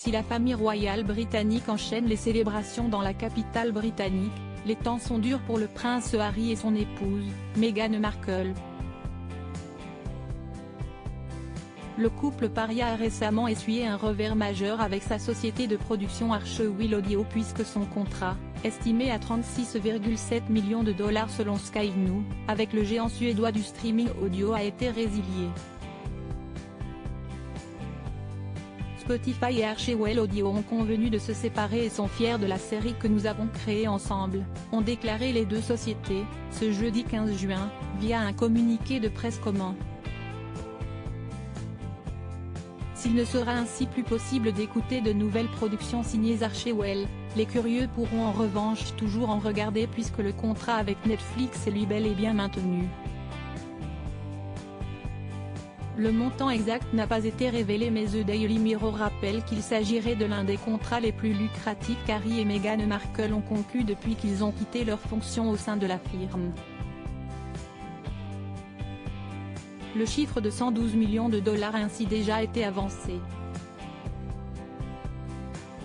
Si la famille royale britannique enchaîne les célébrations dans la capitale britannique, les temps sont durs pour le prince Harry et son épouse, Meghan Markle. Le couple paria a récemment essuyé un revers majeur avec sa société de production Archewell Audio puisque son contrat, estimé à 36,7 millions de dollars selon Sky News, avec le géant suédois du streaming audio a été résilié. Spotify et Archewell Audio ont convenu de se séparer et sont fiers de la série que nous avons créée ensemble, ont déclaré les deux sociétés, ce jeudi 15 juin, via un communiqué de presse commun. S'il ne sera ainsi plus possible d'écouter de nouvelles productions signées Archewell, les curieux pourront en revanche toujours en regarder puisque le contrat avec Netflix est lui bel et bien maintenu. Le montant exact n'a pas été révélé mais The Daily Mirror rappelle qu'il s'agirait de l'un des contrats les plus lucratifs qu'Harry et Meghan Markle ont conclu depuis qu'ils ont quitté leurs fonctions au sein de la firme. Le chiffre de 112 millions de dollars a ainsi déjà été avancé.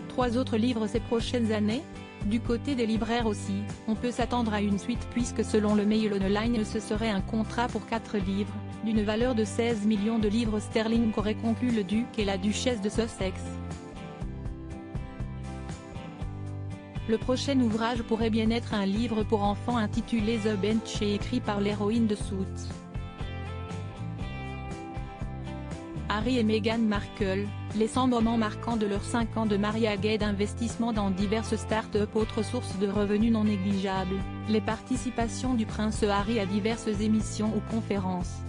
3 autres livres ces prochaines années? Du côté des libraires aussi, on peut s'attendre à une suite puisque selon le Mail Online ce serait un contrat pour 4 livres, d'une valeur de 16 millions de livres sterling qu'auraient conclu le duc et la duchesse de Sussex. Le prochain ouvrage pourrait bien être un livre pour enfants intitulé The Bench et écrit par l'héroïne de Suits. Harry et Meghan Markle, les 100 moments marquants de leurs 5 ans de mariage et d'investissement dans diverses start-up. Autre source de revenus non négligeables, les participations du prince Harry à diverses émissions ou conférences.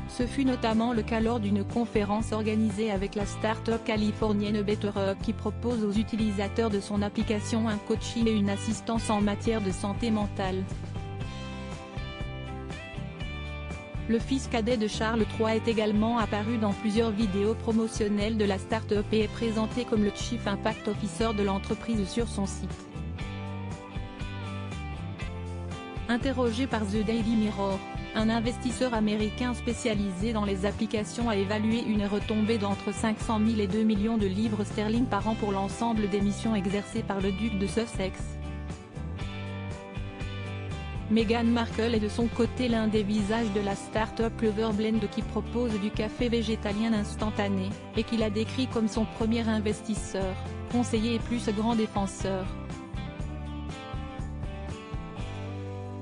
Ce fut notamment le cas lors d'une conférence organisée avec la start-up californienne BetterUp qui propose aux utilisateurs de son application un coaching et une assistance en matière de santé mentale. Le fils cadet de Charles III est également apparu dans plusieurs vidéos promotionnelles de la start-up et est présenté comme le Chief Impact Officer de l'entreprise sur son site. Interrogé par The Daily Mirror, un investisseur américain spécialisé dans les applications a évalué une retombée d'entre 500 000 et 2 millions de livres sterling par an pour l'ensemble des missions exercées par le duc de Sussex. Meghan Markle est de son côté l'un des visages de la start-up Clover Blend qui propose du café végétalien instantané, et qu'il a décrit comme son premier investisseur, conseiller et plus grand défenseur.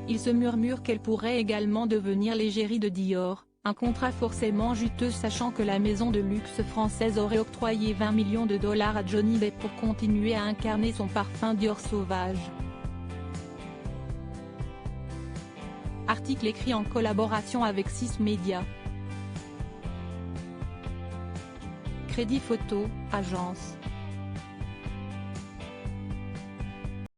Il se murmure qu'elle pourrait également devenir l'égérie de Dior, un contrat forcément juteux sachant que la maison de luxe française aurait octroyé 20 millions de dollars à Johnny Depp pour continuer à incarner son parfum Dior sauvage. Article écrit en collaboration avec 6 Médias. Crédit Photo, agence.